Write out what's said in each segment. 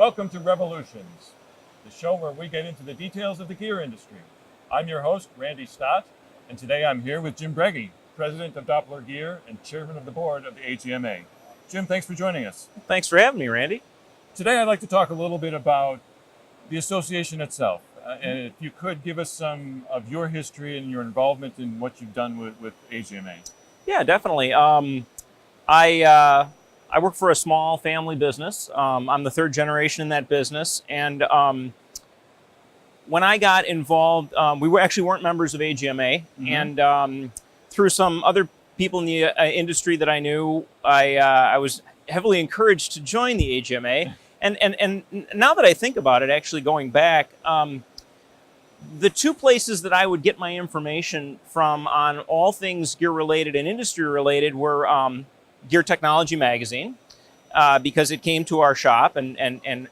Welcome to Revolutions, the show where we get into the details of the gear industry. I'm your host, Randy Stott, and today I'm here with Jim Bregi, President of Doppler Gear and Chairman of the Board of the AGMA. Jim, thanks for joining us. Thanks for having me, Randy. Today I'd like to talk a little bit about the association itself. And if you could give us some of your history and your involvement in what you've done with AGMA. Yeah, definitely. I work for a small family business. I'm the third generation in that business. And when I got involved, we weren't members of AGMA. Mm-hmm. And through some other people in the industry that I knew, I was heavily encouraged to join the AGMA. And now that I think about it, actually going back, the two places that I would get my information from on all things gear related and industry related were Gear Technology magazine, because it came to our shop and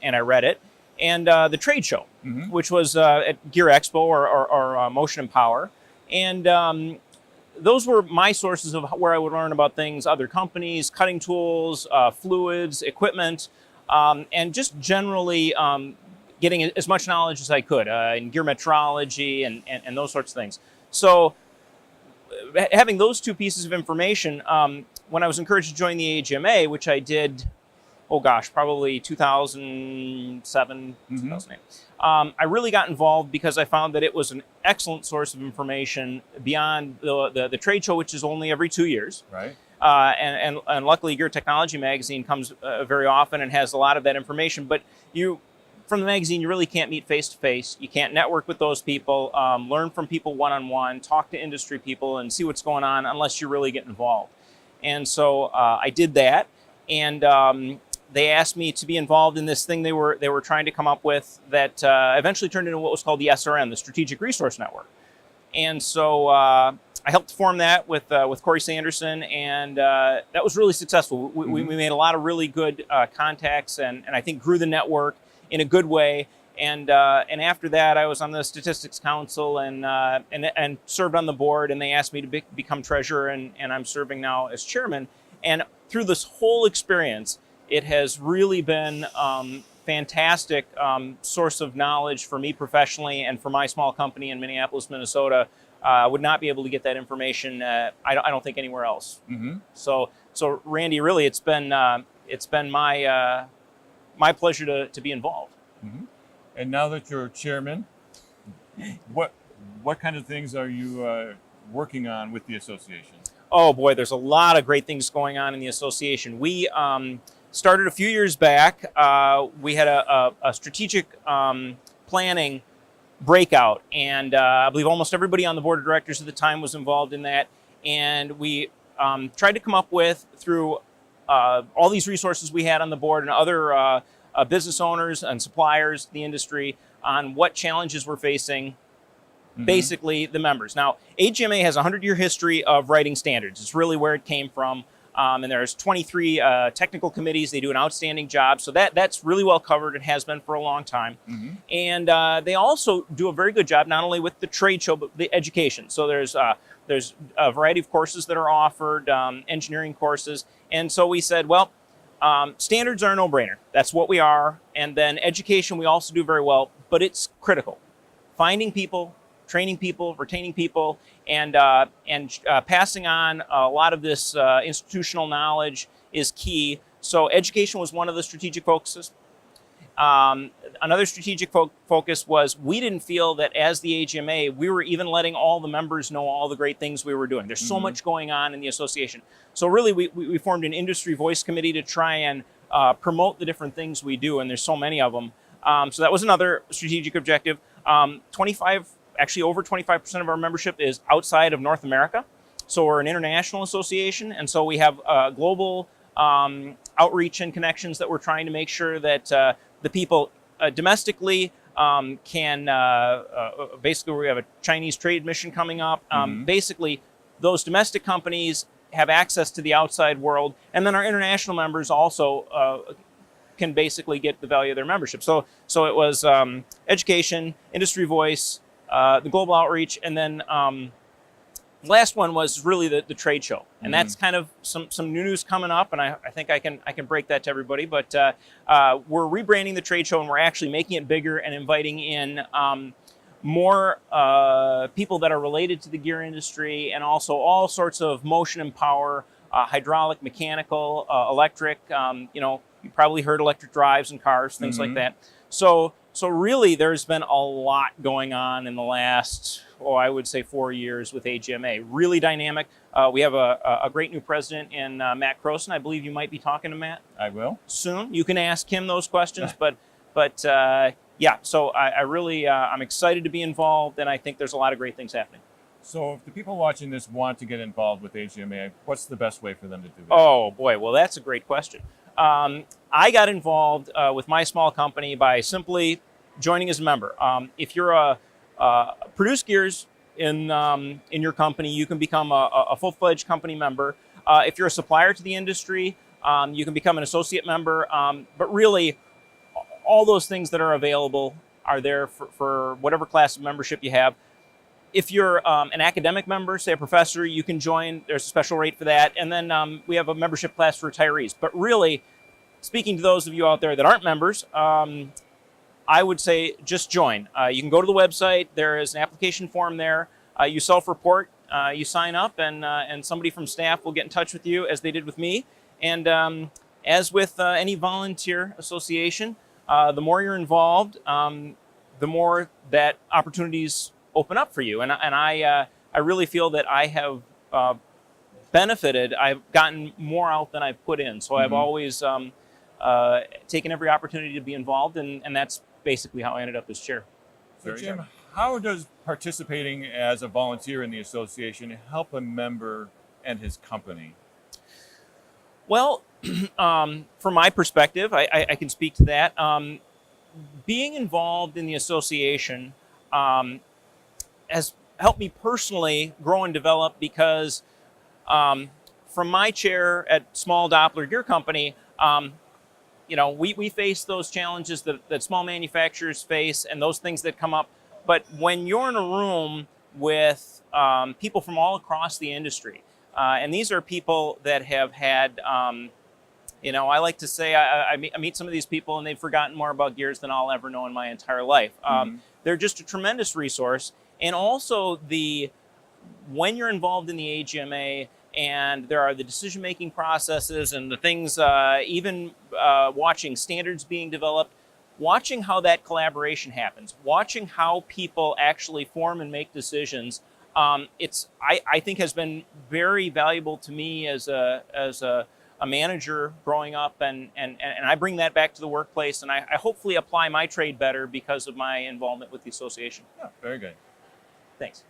I read it, and the trade show, mm-hmm. which was at Gear Expo or Motion and Power. And those were my sources of where I would learn about things, other companies, cutting tools, fluids, equipment, and just generally getting as much knowledge as I could in gear metrology and those sorts of things. So having those two pieces of information, when I was encouraged to join the AGMA, which I did, probably 2007, mm-hmm. 2008, I really got involved because I found that it was an excellent source of information beyond the trade show, which is only every 2 years. Right. And luckily, Gear Technology magazine comes very often and has a lot of that information. But from the magazine, you really can't meet face-to-face. You can't network with those people, learn from people one-on-one, talk to industry people, and see what's going on unless you really get involved. And so I did that, and they asked me to be involved in this thing they were trying to come up with that eventually turned into what was called the SRN, the Strategic Resource Network. And so I helped form that with Corey Sanderson, and that was really successful. We made a lot of really good contacts, and I think grew the network in a good way. And after that, I was on the Statistics Council and served on the board, and they asked me to become treasurer, and I'm serving now as chairman. And through this whole experience, it has really been fantastic source of knowledge for me professionally and for my small company in Minneapolis, Minnesota. I would not be able to get that information, I don't think, anywhere else. Mm-hmm. So Randy, really, it's been my pleasure to be involved. Mm-hmm. And now that you're chairman, what kind of things are you working on with the association? Oh boy, there's a lot of great things going on in the association. We started a few years back. We had a strategic planning breakout, and I believe almost everybody on the board of directors at the time was involved in that. And we tried to come up with, through all these resources we had on the board and other business owners and suppliers, the industry, on what challenges we're facing, mm-hmm. basically the members. Now, AGMA has a 100-year history of writing standards. It's really where it came from. And there's 23 technical committees. They do an outstanding job. So that's really well covered. It has been for a long time. Mm-hmm. And they also do a very good job, not only with the trade show, but the education. So there's a variety of courses that are offered, engineering courses. And so we said, well, standards are a no-brainer. That's what we are. And then education, we also do very well, but it's critical. Finding people, training people, retaining people, and passing on a lot of this institutional knowledge is key. So education was one of the strategic focuses. Another strategic focus was we didn't feel that as the AGMA, we were even letting all the members know all the great things we were doing. There's so much going on in the association. So really, we formed an industry voice committee to try and promote the different things we do, and there's so many of them. So that was another strategic objective. Over 25% of our membership is outside of North America. So we're an international association, and so we have global outreach and connections that we're trying to make sure that the people domestically can, basically we have a Chinese trade mission coming up. Mm-hmm. Basically, those domestic companies have access to the outside world, and then our international members also can basically get the value of their membership. So it was education, industry voice, the global outreach, and then last one was really the trade show, and that's kind of some new news coming up, and I think I can break that to everybody. But we're rebranding the trade show, and we're actually making it bigger and inviting in more people that are related to the gear industry, and also all sorts of motion and power, hydraulic, mechanical, electric. You probably heard electric drives in cars, things like that. So really, there's been a lot going on in the last, I would say 4 years with AGMA. Really dynamic. We have a great new president in Matt Croson. I believe you might be talking to Matt. I will soon. You can ask him those questions, but yeah. So I really I'm excited to be involved, and I think there's a lot of great things happening. So if the people watching this want to get involved with AGMA, what's the best way for them to do that? Oh boy, well that's a great question. I got involved with my small company by simply joining as a member. If you're a produce gears in your company, you can become a full-fledged company member. If you're a supplier to the industry, you can become an associate member. But really, all those things that are available are there for whatever class of membership you have. If you're an academic member, say a professor, you can join. There's a special rate for that. And then we have a membership class for retirees. But really, speaking to those of you out there that aren't members, I would say just join. You can go to the website. There is an application form there. You self-report. You sign up, and somebody from staff will get in touch with you, as they did with me. And as with any volunteer association, the more you're involved, the more that opportunities open up for you. And I really feel that I have benefited. I've gotten more out than I've put in. So I've always taken every opportunity to be involved, and that's basically how I ended up as chair. So Jim, how does participating as a volunteer in the association help a member and his company? Well, from my perspective, I can speak to that. Being involved in the association has helped me personally grow and develop, because from my chair at small Doppler Gear Company, we face those challenges that small manufacturers face, and those things that come up. But when you're in a room with people from all across the industry, and these are people that have had, I like to say, I meet some of these people and they've forgotten more about gears than I'll ever know in my entire life. They're just a tremendous resource. And also when you're involved in the AGMA, and there are the decision-making processes and the things, even watching standards being developed, watching how that collaboration happens, watching how people actually form and make decisions, I think has been very valuable to me as a manager growing up, and I bring that back to the workplace, and I hopefully apply my trade better because of my involvement with the association. Yeah, very good. Thanks.